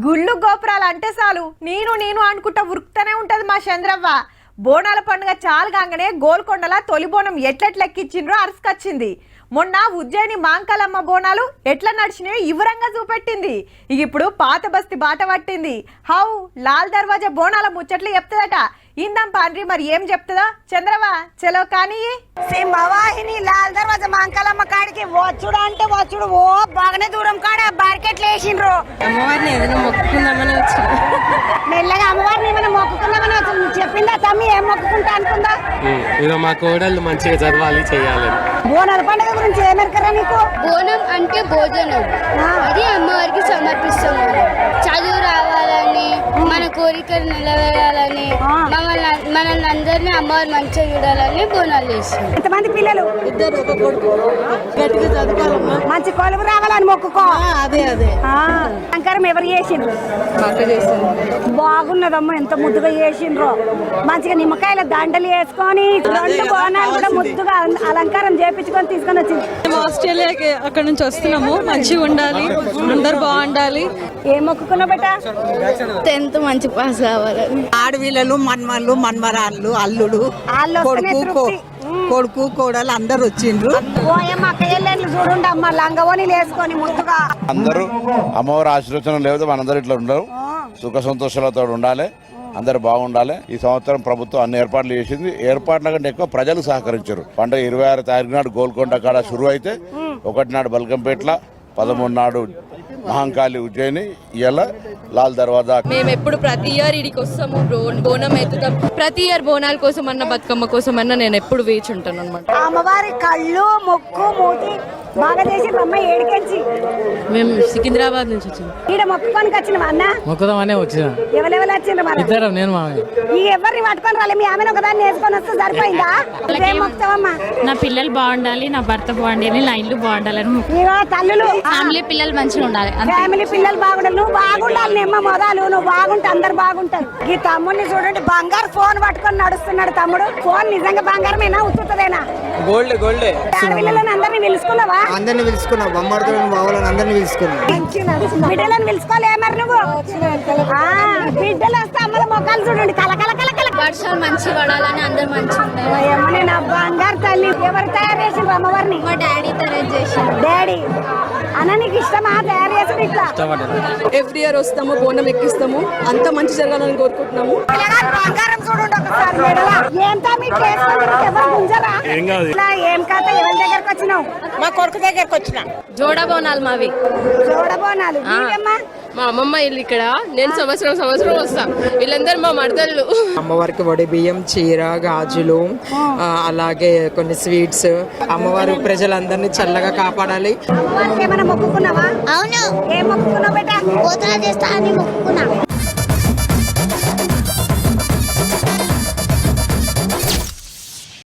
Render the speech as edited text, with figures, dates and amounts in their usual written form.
గుళ్ళు గోపురాలు అంటే చాలు నేను నేను అనుకుంటా ఉరుకుతూనే ఉంటది మా చంద్రవ్వ. బోనాల పండుగ చాలు కాగానే గోల్కొండల తొలి బోనం ఎట్లెట్లెక్కిచ్చిండ్రో అరుసుకొచ్చింది. మొన్న ఉజ్జయిని మాంకాలమ్మ బోనాలు ఎట్లా నడిచినాయో వివరంగా చూపెట్టింది. ఇప్పుడు పాత బస్తీ బాట పట్టింది. హౌ లాల్ దర్వాజా బోనాల ముచ్చట్లు చెప్తుందట. ఇందాం పాండ్రి మరి ఏం చెప్తుందో చంద్రవా చలో కానీ సింహవాహిని లాల్ దర్వాజా మాంకాలమ్మ కాడికి వచ్చుడు అంటే వచ్చుడు ఓ బాగానే దూరం కాడ బార్కెట్లు వేసిండ్రు. అమ్మవారిని ఏదైనా మొక్కుకుందామని వచ్చిన మెల్లగా అమ్మవారిని ఏమైనా మొక్కుకుందామని వచ్చి చెప్పిందా తమ్మి ఏం మొక్కుకుంటా అనుకుందా? ఇదో మా కోడళ్ళు మంచిగా చదవాలి చేయాలని. బోనాల పండుగ గురించి ఏమెరకరా నీకు? బోనం అంటే భోజనం, అది అమ్మవారికి సమర్పిస్తాం. చదువు రావాలని, మన కోరికలు నెరవేరాలని, మనల్ని అందరినీ అమ్మవారు మంచిగా చూడాలని బోనాలు చేస్తాం. ఎంతమంది పిల్లలు? ఇద్దరు, ఒక కొడుకు. గట్టిగా చదువుకోవాలమ్మా, మంచి కొలువు రావాలని మొక్కుకో. అదే శంకరం ఎవరు చేసిండ్రు? చేసింది బాగున్నదమ్మా, ఎంత ముద్దుగా చేసిండ్రు. మంచిగా నిమ్మకాయల దండలు వేసుకొని 2 బోనాలు కూడా ముద్దుగా అలంకారం చేపించుకొని తీసుకొని వచ్చింది. మేము ఆస్ట్రేలియాకి అక్కడ నుంచి వస్తున్నాము. మంచిగా ఉండాలి, అందరు బాగుండాలి. ఏం మొక్కుకున్నావు బేట? 10th మంచి పాస్ కావాలని. ఆడవిల్లలు, మన్మళ్ళు, మన్మరాళ్ళు, అల్లుడు, వాళ్ళు వస్తేనే తృప్తి. కొడుకు కోడలు అందరు వచ్చిండ్రు. పోయమ్మ అక్కయ్యలు చూడండి అమ్మ, లంగవోని వేసుకొని ముద్దుగా అందరూ అమ్మవారి ఆశీర్వచనం లేదు మనందరూ ఇట్లా ఉండరు, సుఖ సంతోషాలతో ఉండాలి, అందరు బాగుండాలి. ఈ సంవత్సరం ప్రభుత్వం అన్ని ఏర్పాట్లు చేసింది. ఏర్పాట్ల కంటే ఎక్కువ ప్రజలు సహకరించారు. పండుగ 26 తారీఖు నాడు గోల్కొండ కాడ షురు అయితే 1 నాడు బల్కంపేట్ల, 13 నాడు మహంకాళి ఉజ్జయిని, ఇలా లాల్ దర్వాజా. మేము ఎప్పుడు ప్రతి ఇయర్ ఇడికి వస్తాము, బోనం ఎత్తుతాం. ప్రతి ఇయర్ బోనాల కోసం అన్న, బతుకమ్మ కోసం అన్న నేను ఎప్పుడు వేచి ఉంటాను అనమాట. అమ్మవారి కళ్ళు ముక్కు మూతి బాగా చేసి అమ్మ ఏడికెంచి. మేము సికింద్రాబాద్ నుంచి వచ్చాము. ఈడ మొక్కుకోనికి వచ్చిన అన్న మొక్కదామనే వచ్చిన. ఎవరెవరు వచ్చిండ్రు? ఇద్దరు, నేను ఈ ఎవరిని పట్టుకొని రాలే, మీ ఆమెను ఒకదాన్ని వేసుకొని వస్తే సరిపోయిందా? ఏం మొక్కుతావమ్మా? నా పిల్లలు బాగుండాలి, నా భర్త బాగుండాలి, నా ఇల్లు బాగుండాలని. ఇగో తల్లులు, ఫ్యామిలీ పిల్లలు మంచిగా ఉండాలి. ఫ్యామిలీ పిల్లలు బాగుండాలి, నువ్వు బాగుండాలి. నిమ్మ మొదలు నువ్వు బాగుంటే అందరు బాగుంటారు. ఈ తమ్ముడిని చూడండి, బంగారు ఫోన్ పట్టుకొని నడుస్తున్నాడు తమ్ముడు. ఫోన్ నిజంగా బంగారమేనా ఉత్తుతదేనా? Gold gold. ఆడపిల్లలను అందరినీ పిలుచుకున్నావా? అందరిని పిలుచుకున్నా, బొమ్మడుతున్న బావులను అందరిని పిలుచుకున్నా. బిడ్డలను పిలుచుకోలే మరి నువ్వు? బిడ్డలు వస్తే అమ్మల మొక్కలు చూడండి కలకల కలకల. వర్షాలు మంచిగా పడాలని, అందరు మంచిగా ఉండాలి. ఏమని నా బంగారు తల్లి. ఎవరు తయారు చేసిండ్రు అమ్మవారిని? మా డాడీ తయారు చేసిండు. డాడీ అన్న నీకు ఇష్టమా తయారు చేసి ఇట్లా? ఎవ్రీ ఇయర్ వస్తాము, బోనం ఎక్కిస్తాము, అంత మంచి జరగాలని కోరుకుంటున్నాము. బంగారం చూడండి ఒకసారి మెడలా. ఏంటా మీకు ఎవరు గుంజరా? ఏం కథ? ఎవరి దగ్గరకు వచ్చినావు? మా కొడుకు దగ్గరకు వచ్చిన. జోడ బోనాలు మావి. చూడబోనాలు నీవమ్మా? మా అమ్మమ్మ ఇల్లు ఇక్కడ. నేను సంవత్సరం వస్తా. వీళ్ళందరూ మా మరదళ్ళు. అమ్మవారికి వడి బియ్యం, చీర, గాజులు, అలాగే కొన్ని స్వీట్స్. అమ్మవారు ప్రజలందరినీ చల్లగా కాపాడాలి. ఏమైనా మొక్కుకున్నావా? అవును. ఏం మొక్కుకున్నావు బేట? పోతన చేస్తా అని మొక్కుకున్నా.